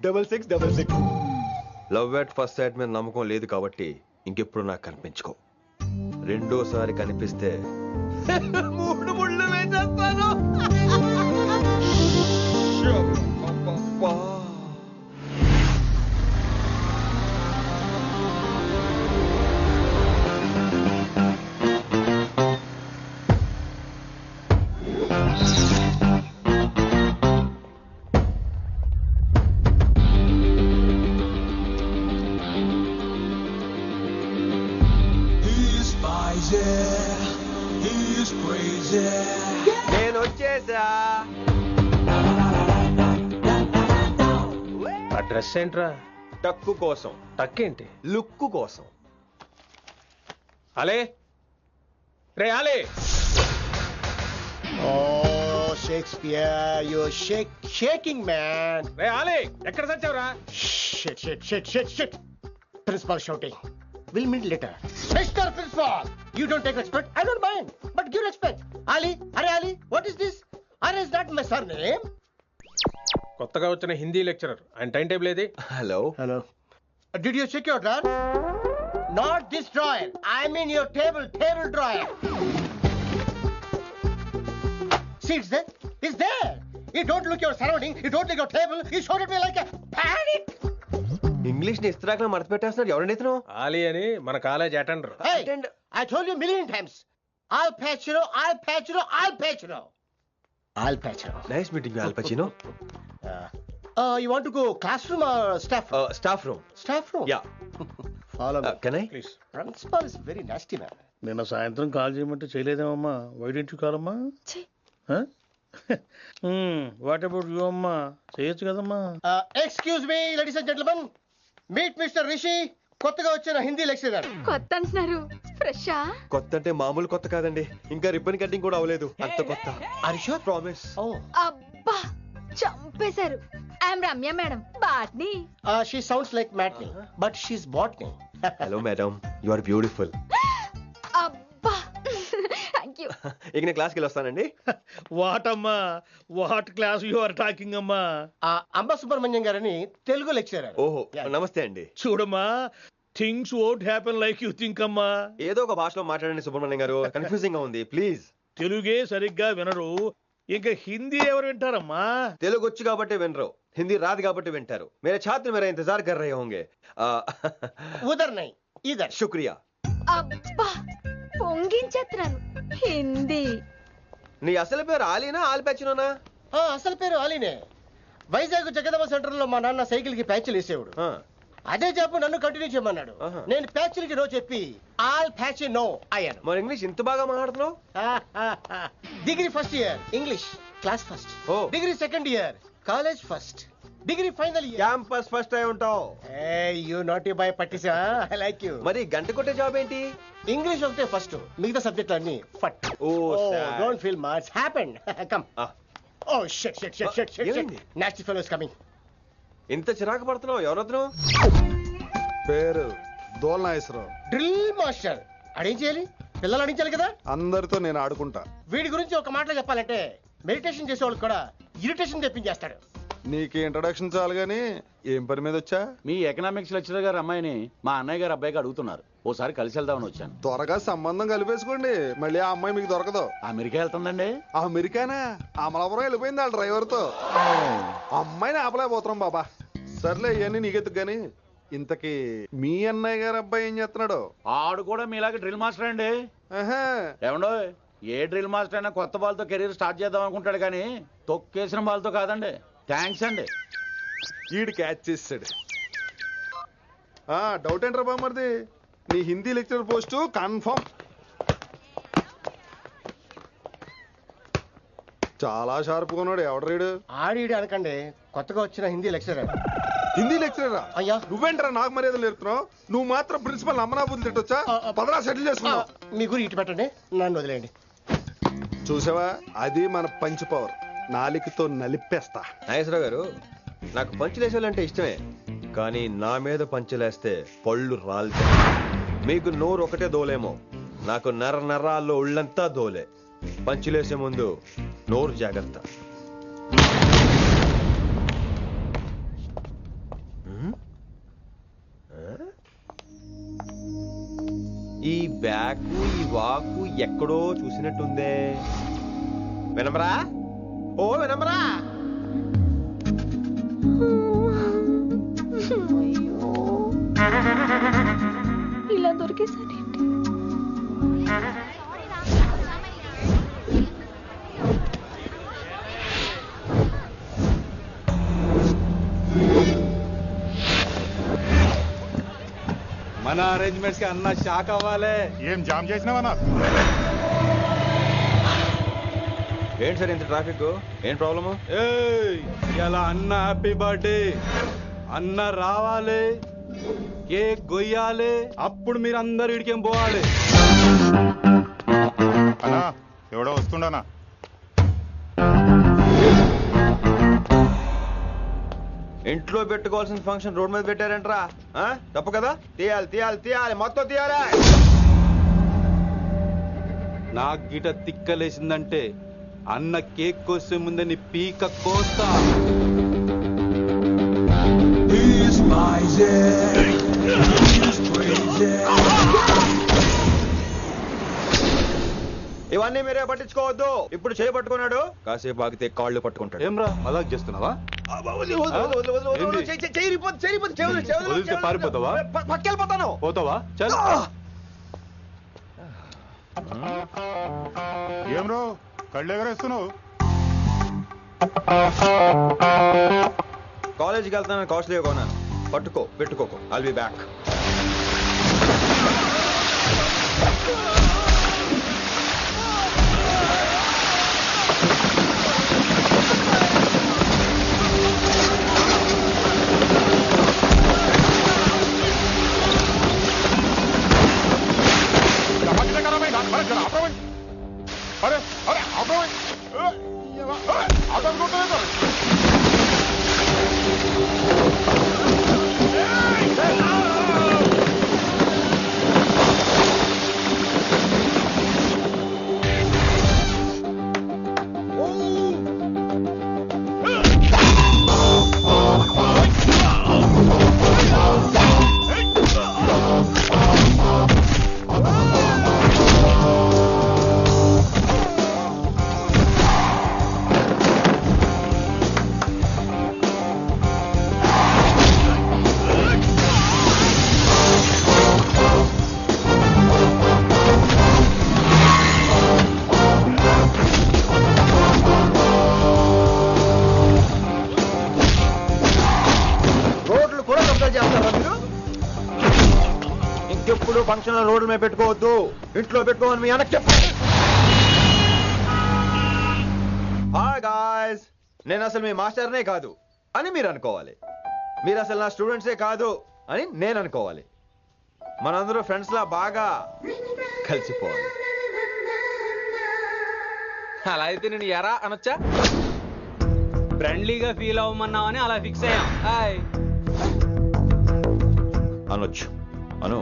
6666. Love at first sight మీద నమ్మకం లేదు కాబట్టి ఇంకెప్పుడు నాకు కనిపించుకో. రెండోసారి కనిపిస్తే 3 ముళ్ళు వేసేస్తాను. నేను వచ్చేసా. ఆ డ్రెస్ ఏంట్రా? టక్కు కోసం, టక్కేంటి? లుక్కు కోసం. అలే రే అలే. Oh, Shakespeare, you're shaking, man. రే అలే ఎక్కడ సచ్చావురా? Shit. Principal shouting. We'll meet later. Mr. Principal, you don't take respect. I don't mind, but give respect. Ali, Ali, what is this? Is that my surname? కొత్తగా వచ్చిన Hindi lecturer. ఆయన time table ఏది? Hello. Did you check your drawer? Not this drawer. I mean your table drawer. See, it's there. It's there. You don't look your surrounding. You don't look your table. You showed at me like a panic. English ని ఇస్త్రాక్ మడత పెట్టేస్తున్నాడు. ఎవరండి ఇతను? ఆలీ అని మన college attender. Hey, I told you a million times. I'll patch you. Nice meeting you, all పచినో. You want to go classroom or staff room? Staff room. Staff room? Yeah. Follow me. Can I? Please. Principal is very nasty, man. నిన్న సాయంత్రం call చేయమంటే చేయలేదేమమ్మా? Why don't you call అమ్మా? What about you అమ్మా? చేయొచ్చు కదమ్మా. Excuse me, ladies and gentlemen. Meet Mr. Rishi. కొత్తగా వచ్చిన Hindi lecturer. కొత్త అంటున్నారు, ఫ్రెషా? కొత్త అంటే మామూలు కొత్త కాదండి, ఇంకా రిబ్బన్ కటింగ్ కూడా అవ్వలేదు, అంత కొత్త. Are you sure? Promise. Oh. అబ్బా చంపేశారు. I'm Ramya madam, botany. She sounds like Matney, but she's botany. Hello madam, you are beautiful. అబ్బా థ్యాంక్ యూ. ఇక నేను క్లాస్కి వస్తానండి. వాట్ అమ్మా? What class you are talking అమ్మా? అంబ సుబ్రహ్మణ్యం గారని తెలుగు లెక్చరర్. ఓహో, నమస్తే అండి. చూడమ్మా, things won't happen like you think అమ్మా. ఏదో ఒక భాషలో మాట్లాడండి సుబ్రహ్మణ్యం గారు, కన్ఫ్యూజింగ్ గా ఉంది, ప్లీజ్. తెలుగే సరిగ్గా వినరు, ఇంకా హిందీ ఎవరు వింటారమ్మా? తెలుగు వచ్చు కాబట్టి వినరు, హిందీ రాదు కాబట్టి వింటారు. మేరే ఛాత్ర మేరా ఇంతజార్ కర్ రహే హోంగే. ఉదర్ నై ఇదర్. శుక్రియా. అబ్బా పొంగించేస్తున్నాను. హిందీ. నీ అసలు పేరు ఆలీనా, ఆల్ పచ్చినోనా? అసలు పేరు ఆలీనే. వైజాగ్ జగదమ్మ సెంటర్ లో మా నాన్న సైకిల్ కి ప్యాచ్లు వేసేవాడు. అదే జాబ్ నన్ను కంటిన్యూ చేయమన్నాడు. నేను ప్యాచ్లకి నో చెప్పి ఆల్ ప్యాచ్ నో అయ్యాను. మరి ఇంగ్లీష్ ఇంత బాగా మాట్లాడుతున్నావు? Degree first year English class first. Oh. Degree second year college first. Degree final year campus first అయి ఉంటావు. యూ నాటీ బాయ్ పట్టిసా. I like you. మరి గంట కొట్టే జాబ్ ఏంటి? ఇంగ్లీష్ ఒకటే ఫస్ట్, మిగతా సబ్జెక్టులు అన్ని ఫట్. Don't feel much happened. Come. Oh shit shit shit shit shit. Nasty fellows coming. ఇంత చిరాకు పడుతున్నావు, ఎవరొద్దు? పేరు దోల్నాగేశ్వరరావు. Drill master. అడేం చేయాలి? పిల్లలు అడించాలి కదా. అందరితో నేను ఆడుకుంటా. వీడి గురించి ఒక మాటలో చెప్పాలంటే మెడిటేషన్ చేసే వాళ్ళకి కూడా ఇరిటేషన్ తెప్పించేస్తాడు. నీకు ఇంట్రడక్షన్ చాలు గానీ ఏం పని మీద వచ్చా? మీ ఎకనామిక్స్ లెక్చరర్ గారు అమ్మాయిని మా అన్నయ్య గారు అబ్బాయికి అడుగుతున్నారు, ఓసారి కలిసి వెళ్దామని వచ్చాను. త్వరగా సంబంధం కలిపేసుకోండి, మళ్ళీ ఆ అమ్మాయి మీకు దొరకదు. అమెరికా వెళ్తుందండి. అమెరికానా? అమలాపురం వెళ్ళిపోయింది వాళ్ళ డ్రైవర్ తో. అమ్మాయిని ఆపలేకపోతున్నాం బాబా. సర్లే ఇవన్నీ నీకెత్తుకు గాని, ఇంతకీ మీ అన్నయ్య గారు అబ్బాయి ఏం చేస్తున్నాడు? ఆడు కూడా మీలాగే డ్రిల్ మాస్టర్ అండి. ఏమండో, ఏ డ్రిల్ మాస్టర్ అయినా కొత్త బాల్తో కెరీర్ స్టార్ట్ చేద్దాం అనుకుంటాడు కానీ తొక్కేసిన బాల్తో కాదండి. థ్యాంక్స్ అండి. ఈడు క్యాచ్ చేసాడు. డౌట్ ఏంట్రా బామ్మర్ది, నీ హిందీ లెక్చరర్ పోస్టు కన్ఫర్మ్. చాలా షార్ప్ ఉన్నాడు. ఎవడ్రీడు? ఆడీడు అనకండి, కొత్తగా వచ్చిన హిందీ లెక్చరర్. హిందీ లెక్చరరా? అయ్యా నువ్వేంట్రా నాకు మర్యాదలు నేర్పుతున్నావు? నువ్వు మాత్రం ప్రిన్సిపల్ అమ్మనాబుద్ధి తిట్టొచ్చా? పదరా సెటిల్ చేసుకున్నావు. మీ గురి ఇటు పెట్టండి, నన్ను వదిలేయండి. చూసావా, అది మన పంచ్ పవర్. నాలికతో నలిపేస్తా. నాగేశ్వరరావు గారు, నాకు పంచులేసాలంటే ఇష్టమే, కానీ నా మీద పంచులేస్తే పళ్ళు రాలుతాయి. మీకు నోరు ఒకటే దోలేమో, నాకు నరాల్లో ఉళ్ళంతా దోలే. పంచులేసే ముందు నోరు జాగ్రత్త. బ్యాక్ ఈ వాకు ఎక్కడో చూసినట్టుందే. వినమరా? ఓ వినమరా? ఇలా దొరికేసాడేంటి? మన అరేంజ్మెంట్స్ కి అన్న షాక్ అవ్వాలి. ఏం జామ్ చేసినావా? ఏంటి సార్ ఇంత ట్రాఫిక్? ఏం ప్రాబ్లము? ఇలా అన్న హ్యాపీ బర్త్డే, అన్న రావాలి, కేక్ గొయ్యాలి, అప్పుడు మీరు అందరు ఇడికేం పోవాలి. అన్నా ఎవడో వస్తుండనా? ఇంట్లో పెట్టుకోవాల్సిన ఫంక్షన్ రోడ్ మీద పెట్టారంట్రా. తప్పు కదా? తీయాలి తీయాలి తీయాలి, మొత్తం తీయాలి. నాకు గిట తిక్కలేసిందంటే అన్న కేక్ కోసే ముందే నీ పీక కోస్తా. ఇవన్నీ మీరే పట్టించుకోవద్దు. ఇప్పుడు చేయి పట్టుకున్నాడు, కాసేపు ఆగితే కాళ్ళు పట్టుకుంటాడు. ఏమ్రా మజాక్ చేస్తున్నావా? వదిలితే పారిపోతావా? పక్కెళ్ళిపోతాను. పోతావా? చల్. ఏం రో కళ్ళు ఎగరేస్తున్నావు? కాలేజీకి వెళ్తాను, కాస్ట్లీగా కొన్నాను. పట్టుకో, పెట్టుకోకు. I'll be back. అరే అరే ఇంకెప్పుడు ఫంక్షన్ రోడ్డు మీద పెట్టుకోవద్దు, ఇంట్లో పెట్టుకోమని మీ అన్నకు చెప్పండి. హాయ్ గాయ్స్, నేను అసలు మీ మాస్టర్నే కాదు అని మీరు అనుకోవాలి. మీరు అసలు నా స్టూడెంట్సే కాదు అని నేను అనుకోవాలి. మనందరూ ఫ్రెండ్స్ లా బాగా కలిసిపోవాలి. అలా అయితే నేను ఎరా అనొచ్చా? ఫ్రెండ్లీగా ఫీల్ అవ్వమన్నావని అలా ఫిక్స్ అయ్యాం. హాయ్ అనొచ్చు. అను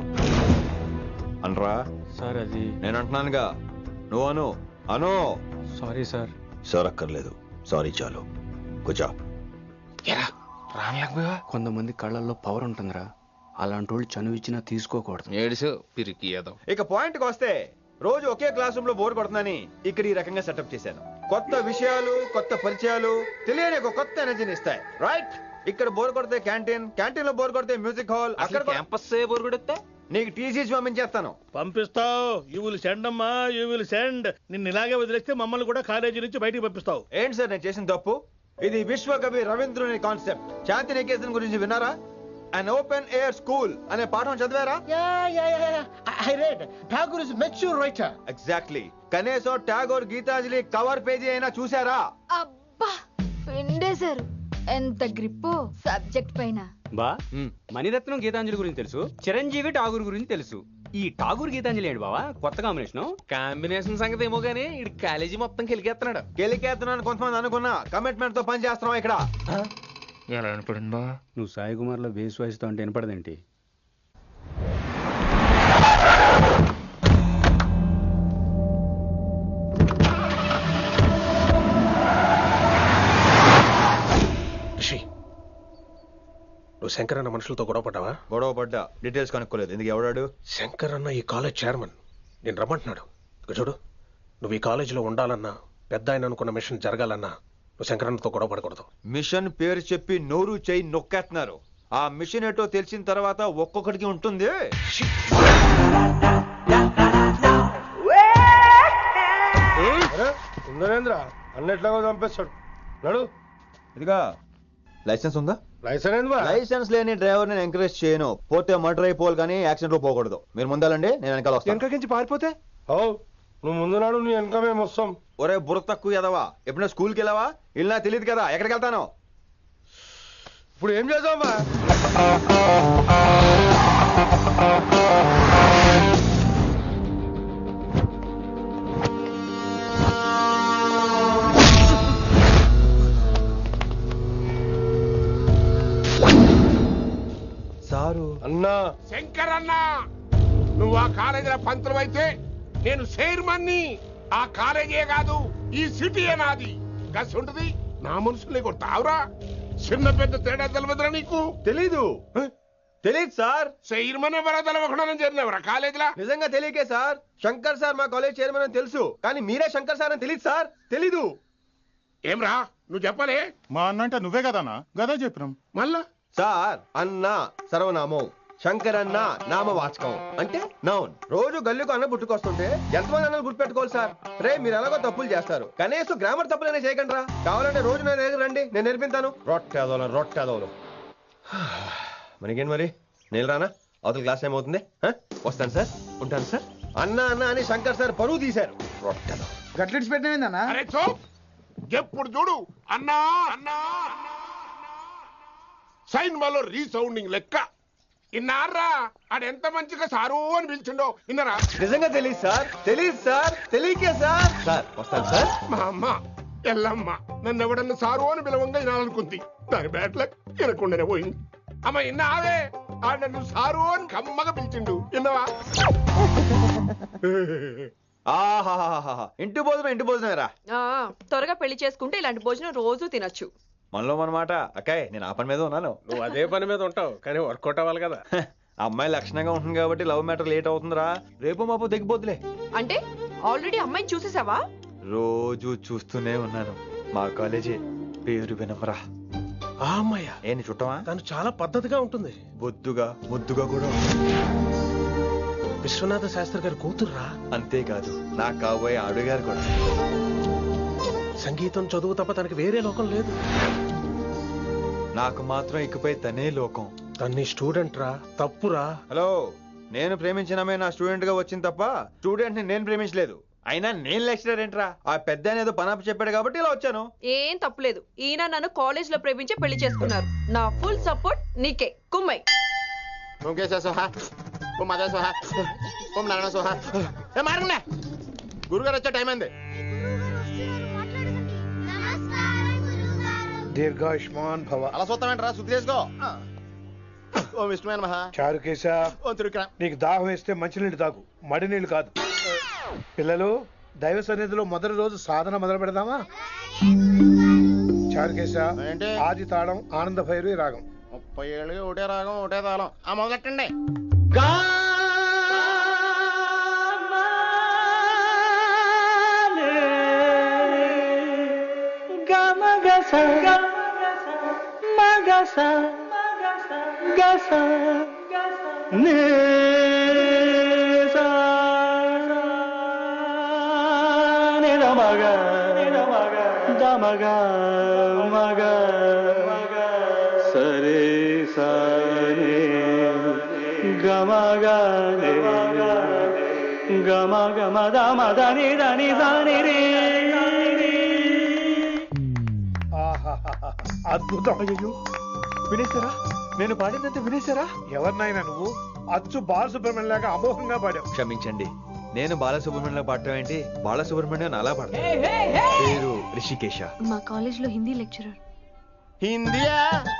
అనరా సార్. అది నేను అంటున్నానుగా, నువ్వు అను. అను. Sorry sir. సార్ అక్కర్లేదు, సారీ చాలు. కూర్చో. కొంతమంది కళ్ళల్లో పవర్ ఉంటుందిరా, అలాంటి వాళ్ళు చనువు ఇచ్చినా తీసుకోకూడదు. ఏడిసో పిరికి ఏదో. ఇక పాయింట్కి వస్తే, రోజు ఒకే క్లాస్ రూమ్ లో బోర్ కొడుతుందని ఇక్కడ ఈ రకంగా సెటప్ చేశాను. కొత్త విషయాలు, కొత్త పరిచయాలు తెలియని ఒక కొత్త ఎనర్జీని ఇస్తాయి. రైట్? ఇక్కడ బోర్ కొడితే క్యాంటీన్, క్యాంటీన్ లో బోర్ కొడితే మ్యూజిక్ హాల్, అక్కడ క్యాంపస్ బోర్ కొడితే నీకు టీసీస్ పంపించేస్తాను. పంపిస్తావు. యూ విల్ సెండ్ అమ్మా, యూ విల్ సెండ్. నిన్ను ఇలాగే వదిలేస్తే మమ్మల్ని కూడా కాలేజీ నుంచి బయటికి పంపిస్తావు. ఏంటి సార్ నేను చేసిన తప్పు? ఇది విశ్వకవి రవీంద్రుని కాన్సెప్ట్. శాంతి నికేతన్ గురించి విన్నారా? అన్ ఓపెన్ ఎయిర్ స్కూల్ అనే పాఠం చదివారా? I read. Tagore is a mature writer. Exactly. కనీసం టాగోర్ గీతాంజలి కవర్ పేజీ అయినా చూసారా? అబ్బా పిండేశారు. ఎంత గ్రిప్పో సబ్జెక్ట్ పైన. బా మణిరత్నం గీతాంజలి గురించి తెలుసు, చిరంజీవి ఠాగూర్ గురించి తెలుసు. ఈ ఠాగూర్ గీతాంజలి ఏంటి బావా కొత్త కాంబినేషన్? కాంబినేషన్ సంగతి ఏమో గానీ ఇడు కాలేజీ మొత్తం కెలికేస్తున్నాడు. గెలికేస్తున్నాను కొంతమంది అనుకున్నా, కమిట్మెంట్ తో పని చేస్తున్నాం ఇక్కడ. ఎలా అనిపడింది బా? నువ్వు సాయి కుమార్ లో బేస్ వాయిస్తో అంటే వినపడదేంటి? నువ్వు శంకర్ అన్న మనుషులతో గొడవ పడ్డావా? గొడవ పడ్డా, డీటెయిల్స్ కనుక్కోలేదు. ఎందుకు? ఎవడాడు? శంకర్ అన్న ఈ కాలేజ్ చైర్మన్. నేను రమ్మంటున్నాడు. ఇక చూడు, నువ్వు ఈ కాలేజీలో ఉండాలన్నా, పెద్ద ఆయన అనుకున్న మిషన్ జరగాలన్నా నువ్వు శంకరన్నతో గొడవ పడకూడదు. మిషన్ పేరు చెప్పి నోరు చేయి నొక్కేస్తున్నారు. ఆ మిషన్ ఏటో తెలిసిన తర్వాత ఒక్కొక్కడికి ఉంటుంది. ఉందనేంద్ర అన్నెట్లాగో చంపేస్తాడు. నడు. ఇదిగా లైసెన్స్ ఉందా? లైసెన్స్ లైసెన్స్ లేని డ్రైవర్ నేను ఎంకరేజ్ చేయను. పోతే మర్డర్ అయిపోవాలి కానీ యాక్సిడెంట్ లో పోకూడదు. మీరు ముందాలండి, నేను వెనకాల వస్తాను. వెనకకించి పారిపోతే నువ్వు ముందు నాడు నీ వెనక మేము వస్తాం. ఒరే బుర్ర తక్కువ ఎదవా, ఎప్పుడైనా స్కూల్కి వెళ్ళావా? ఇలా తెలియదు కదా ఎక్కడికి వెళ్తాను. ఇప్పుడు ఏం చేద్దామా? సారు అన్నా శంకర్ అన్న, నువ్వు ఆ కాలేజీలో పంతులు అయితే నేను చైర్మన్ని. ఆ కాలేజీ కాదు, ఈ సిటీయే నాది. గస్ ఉంటుంది నా మనుషుల్ని కొట్టావురా. చిన్న పెద్ద తేడా తెలియదురా నీకు? తెలీదు సార్. చైర్మన్ ఎవరో తెలవకుండా చేరినవరా కాలేజీలో? నిజంగా తెలియకే సార్. శంకర్ సార్ మా కాలేజ్ చైర్మన్ అని తెలుసు, కానీ మీరే శంకర్ సార్ అని తెలియదు సార్. తెలీదు. ఏమ్రా నువ్వు చెప్పలే? మా అన్న అంటే నువ్వే కదన్నా, గదా చెప్పినాం. మళ్ళా సార్ అన్న సర్వనామం, శంకర్ అన్న నామవాచకం అంటే నౌన్. రోజు గల్లీకు అన్న పుట్టుకొస్తుంటే ఎంతమంది అన్నలు గుర్తుపెట్టుకోవాలి సార్? రే మీరు ఎలాగో తప్పులు చేస్తారు, కనీసం గ్రామర్ తప్పులైనా చేయకండి రా. కావాలంటే రోజు నా దగ్గర రండి, నేను నేర్పిస్తాను. రొట్టెదోలు మనకేంటి మరి? నేను రానా? అవతల క్లాస్ ఏమవుతుంది? వస్తాను సార్, ఉంటాను సార్. అన్న అన్న అని శంకర్ సార్ పరువు తీశారు. రొట్టెదో గట్లెట్స్ పెట్టినా. అరే చో, ఎప్పుడు చూడు అన్నా అన్నా సైన్ మాలో రీసౌండింగ్ లెక్క. ఇన్నారా ఆడెంత మంచిగా సారు అని పిలిచిండో ఇన్నరా? నిజంగా తెలియదు సార్, తెలియకే సార్. సార్ వస్తాను సార్. మా అమ్మ ఎల్లమ్మ నన్ను ఎవడన్నా సారు అని పిలవంగా వినాలనుకుంది. దాని బ్యాట్లక్ వినకుండానే పోయింది. అమ్మ ఇన్నావే, ఆడ నన్ను సారు అని కమ్మగా పిలిచిండు. విన్నవా? ఆహాహాహా, ఇంటి భోజనం రా. త్వరగా పెళ్లి చేసుకుంటే ఇలాంటి భోజనం రోజు తినొచ్చు. మనలో మనమాట. అక్కాయ్ నేను ఆ పని మీద ఉన్నాను. నువ్వు అదే పని మీద ఉంటావు, కానీ వర్కౌట్ అవ్వాలి కదా. అమ్మాయి లక్షణంగా ఉంటుంది కాబట్టి లవ్ మ్యాటర్ లేట్ అవుతుందిరా. రేపు మాపు దిగిపోతులే. అంటే ఆల్రెడీ అమ్మాయిని చూసేసావా? రోజు చూస్తూనే ఉన్నాను. మా కాలేజీ పేరు వినమరా. ఆ అమ్మాయ ఏంటి చుట్టమా? తను చాలా పద్ధతిగా ఉంటుంది, బొద్దుగా ముద్దుగా కూడా. విశ్వనాథ శాస్త్రి గారి కూతుర్రా. అంతేకాదు నా కాబోయే ఆడుగారు కూడా. సంగీతం చదువు తప్ప తనకి వేరే లోకం లేదు. నాకు మాత్రం ఇకపై తనే లోకం. తన్ని స్టూడెంట్ రా, తప్పురా. హలో, నేను ప్రేమించినమే నా స్టూడెంట్ గా వచ్చింది తప్ప స్టూడెంట్ ని నేను ప్రేమించలేదు. అయినా నేను లెక్చరర్ ఏంట్రా? ఆ పెద్ద ఏదో పనాపు చెప్పాడు కాబట్టి ఇలా వచ్చాను. ఏం తప్పులేదు. ఈయన నన్ను కాలేజ్ లో ప్రేమించి పెళ్లి చేసుకున్నారు. నా ఫుల్ సపోర్ట్ నీకే. కుమ్మై. గురుగారు వచ్చే టైం అయింది. దీర్ఘాయుష్మాన్ భవ. అలా చూస్తామంటారా? శుద్ధి చేసుకో. ఓ విష్ణుమైన మహా చారుకేశ. ఓ తిరుక్రా. నీకు దాహం వేస్తే మంచినీళ్ళు తాగు, మడి నీళ్ళు కాదు. పిల్లలు, దైవ సన్నిధిలో మొదటి రోజు సాధన మొదలు పెడదామా? చారుకేశ ఆది తాళం ఆనంద భైరవి రాగం. 30 ఏళ్ళుగా ఒకటే రాగం ఒకటే తాళం. ఆ మొదలెట్టండి. సరే సరే గమ గమ గమ దమ దని దని దని రే. అద్భుతం. అయ్యో, వినేశారా? నేను పాడిందంటే వినేశారా? ఎవరినైనా నువ్వు అచ్చు బాలసుబ్రహ్మణ్యం లాగా అమోఘంగా పాడావు. క్షమించండి, నేను బాలసుబ్రహ్మణ్యంలో పాడటం ఏంటి? బాలసుబ్రహ్మణ్యం అలా పాడతాను. పేరు రిషికేశ. మా కాలేజ్ లో హిందీ లెక్చరర్. హిందీయా?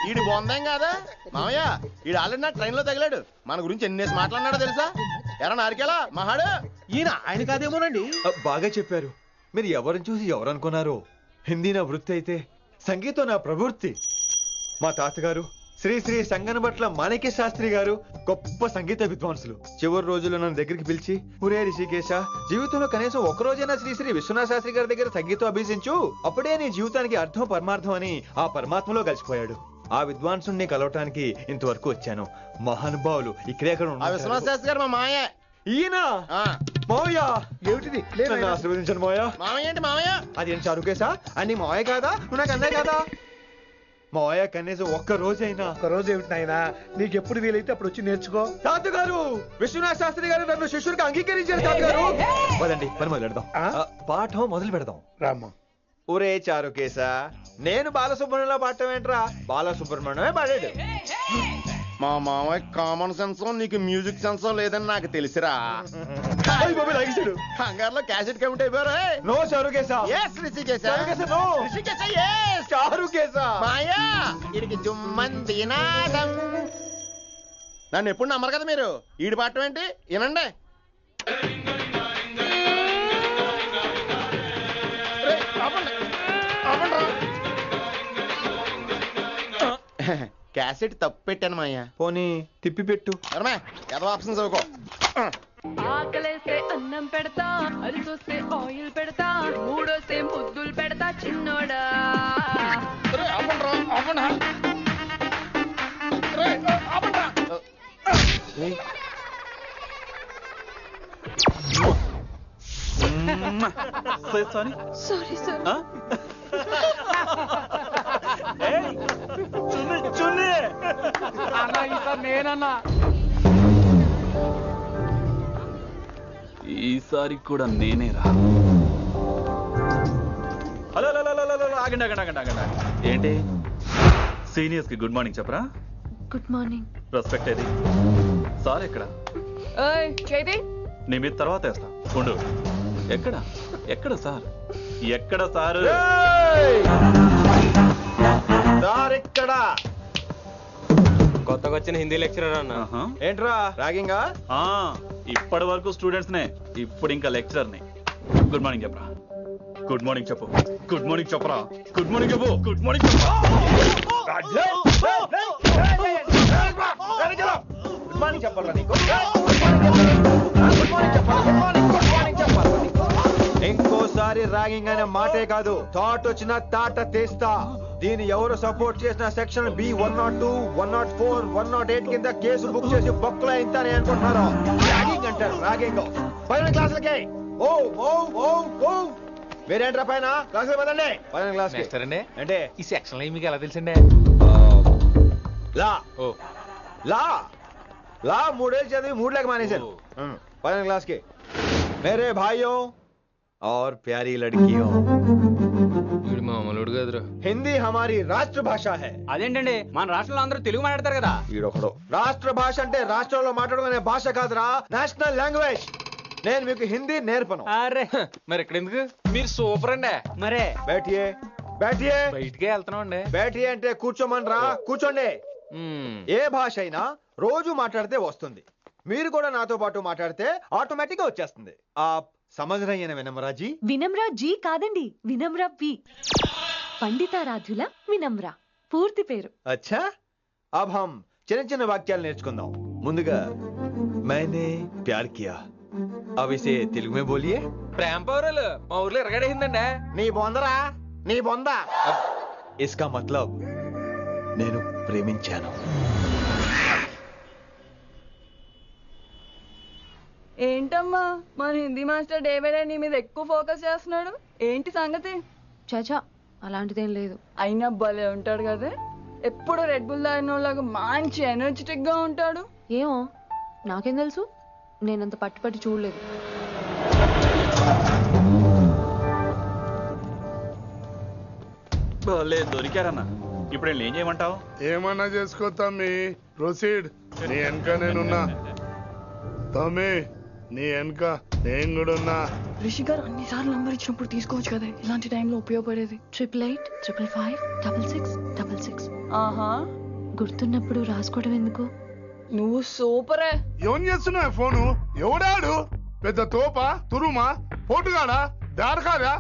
ఈడు బొందేం కాదా మామయ్య? ఈడు ఆల్రెడీ నా ట్రైన్ లో తగిలాడు. మన గురించి ఎన్నేసి మాట్లాడినాడో తెలుసా? ఎరా నారికేలా మహాడు. ఈయన ఆయన కాదేమోనండి. బాగా చెప్పారు. మీరు ఎవరిని చూసి ఎవరు అనుకున్నారు? హిందీ నా వృత్తి అయితే సంగీతం నా ప్రవృత్తి. మా తాతగారు శ్రీ శ్రీ సంగనబట్ల మాణిక్య శాస్త్రి గారు గొప్ప సంగీత విద్వాంసులు. చివరి రోజుల్లో నన్ను దగ్గరికి పిలిచి, ఒరే రిషికేశ, జీవితంలో కనీసం ఒక రోజైనా శ్రీ శ్రీ విశ్వనాథ శాస్త్రి గారి దగ్గర సంగీతం అభ్యసించు, అప్పుడే నీ జీవితానికి అర్థం పరమార్థం అని ఆ పరమాత్మలో కలిసిపోయాడు. ఆ విద్వాంసుని కలవటానికి ఇంతవరకు వచ్చాను. మహానుభావులు ఇక్కడే విశ్వనాథ శాస్త్రి గారు మా మాయ. ఈయన మావయ్య, ఏమిటిది? నన్ను ఆశీర్వదించండి మావయ్య. మామయ్య ఏంటి మామయ్య? అదేం చారుకేశా? అని మావయ్య కాదా? నువ్వు నాకు అన్నయ్య కాదా? మావయ్య కనీసం ఒక్క రోజైనా. ఒక రోజు ఏమిటి నాయనా, నీకు ఎప్పుడు వీలైతే అప్పుడు వచ్చి నేర్చుకో. తాతగారు, విశ్వనాథ శాస్త్రి గారు నన్ను శిష్యుడికి అంగీకరించారు. తాతగారు పదండి, పని మొదలు పెడదాం. పాఠం మొదలు పెడదాం. రామ్మా. ఒరే చారుకేశా, నేను బాలసుబ్రహ్మణ్యంలో పాడటం ఏంట్రా? బాలసుబ్రహ్మణ్యమే పాడాడు. మా మామయ్య కామన్ సెన్స్ నీకు మ్యూజిక్ సెన్స్ లేదని నాకు తెలిసిరా. హంగార్లో క్యాసెట్ కమిట్ అయిపోయారు. No Charukesha. yes Rishikesha. Charukesha no. Rishikesha yes. Charukesha. మాయా ఇడికి జుమ్మంది నాదం. నన్ను ఎప్పుడు నమ్మరు కదా మీరు. ఈడి పాడటం ఏంటి వినండి. క్యాసెట్ తప్పు పెట్టాను మాయా. పోనీ తిప్పి పెట్టు. ఏదో ఆప్షన్ చదువుకో. ఆకలేస్తే అన్నం పెడతా, అరిసొస్తే ఆయిల్ పెడతా, మూడోస్తే ముద్దులు పెడతా చిన్నోడా. Sorry sir. నేనన్నా ఈసారి కూడా నేనేరా. హలో ఆగండి ఆగండి ఆగండి ఆగండి. ఏంటి సీనియర్స్ కి గుడ్ మార్నింగ్ చెప్పరా? Good morning. రెస్పెక్ట్ ఏది? సార్ ఎక్కడ? చేతి నీ మీద తర్వాత వేస్తా ఉండు. ఎక్కడ ఎక్కడ సార్? ఎక్కడ సార్? ఇక్కడ కొత్తగా వచ్చిన హిందీ లెక్చరర్ అన్న. ఏంట్రా ర్యాగింగా? ఇప్పటి వరకు స్టూడెంట్స్ నే, ఇప్పుడు ఇంకా లెక్చరర్ ని. గుడ్ మార్నింగ్ చెప్పరా. గుడ్ మార్నింగ్ చెప్పు. గుడ్ మార్నింగ్ చెప్పరా. గుడ్ మార్నింగ్ చెప్పు. గుడ్ మార్నింగ్ చెప్పు. గుడ్ మార్నింగ్ చెప్పాలా నీకు? ఇంకోసారి ర్యాగింగ్ అనే మాటే కాదు, థాట్ వచ్చిన తాట తీస్తా. దీన్ని ఎవరు సపోర్ట్ చేసిన సెక్షన్ బి 102, 104, 108 కింద కేసు బుక్ చేసి బొక్కలు అయిందని అనుకుంటున్నారు. ర్యాగింగ్ అంటారు ర్యాగింగ్. పైన క్లాసులకి ఓ ఓ ఓ ఓ మీరేంట్రా పైన క్లాసులు పదండి. పైన క్లాస్ అంటే ఈ సెక్షన్ మీకు ఎలా తెలుసండి? లా లా లా 3 ఏళ్ళు చదివి 3 లేక మానేశాను. పైన క్లాస్ కి मेरे भाइयों और प्यारी लड़कियों, हिंदी हमारी राष्ट्र भाषा है. అదేంటండి, మన రాష్ట్రంలో అందరూ తెలుగు మాట్లాడతారు కదా. రాష్ట్ర భాష అంటే రాష్ట్రంలో మాట్లాడుకునే భాష కాదురా, నేషనల్ లాంగ్వేజ్. నేను మీకు హిందీ నేర్పను. అరే మరి ఇక్కడ ఎందుకు? మీరు సూపర్ అండి. మరే బైఠియే బైఠియే. బయటికే వెళ్తున్నాం అండి. బైఠియే అంటే కూర్చోమనరా, కూర్చోండి. ఏ భాష అయినా రోజు మాట్లాడితే వస్తుంది. మీరు కూడా నాతో పాటు మాట్లాడితే ఆటోమేటిక్ గా వచ్చేస్తుంది. సమझ रही हैं विनम्रा जी? వినమ్రా జీ కాదండి, వినమ్రా వి. పండితారాధ్యుల వినమ్రా పూర్తి పేరు. अच्छा, अब हम చిన్న చిన్న వాక్యాలు నేర్చుకుందాం. ముందుగా मैंने प्यार किया. अब इसे తెలుగు में बोलिए. ప్రేమ పౌరులు మా ఊర్లో ఎరగడేసిందండి. నీ బొందరా, నీ బొంద. इसका मतलब నేను ప్రేమించాను. ఏంటమ్మా మన Hindi master day by day నీ మీద ఎక్కువ ఫోకస్ చేస్తున్నాడు. ఏంటి సంగతి? చాచా అలాంటిదేం లేదు. అయినా భలే ఉంటాడు కదా, ఎప్పుడు రెడ్ బుల్ తాగినోళ్ళగా మంచి ఎనర్జెటిక్ గా ఉంటాడు. ఏమో నాకేం తెలుసు, నేనంత పట్టి చూడలేదు. దొరికారన్నా. ఇప్పుడు ఏం చేయమంటావు? ఏమన్నా చేసుకో తమ్మి, ప్రొసీడ్. నీ వెనక నేనున్నా తమ్మి, నీ వెనక నేను కూడా ఉన్నా. రిషి గారు అన్నిసార్లు నంబర్ ఇచ్చినప్పుడు తీసుకోవచ్చు కదా, ఇలాంటి టైంలో ఉపయోగపడేది. 8885556666. ఆహా, గుర్తున్నప్పుడు రాసుకోవడం ఎందుకు? నువ్వు సూపరే. ఏం చేస్తున్నావు ఫోను? ఎవడాడు? పెద్ద తోపా, తురుమా, పోటుగాడా, దారకారా?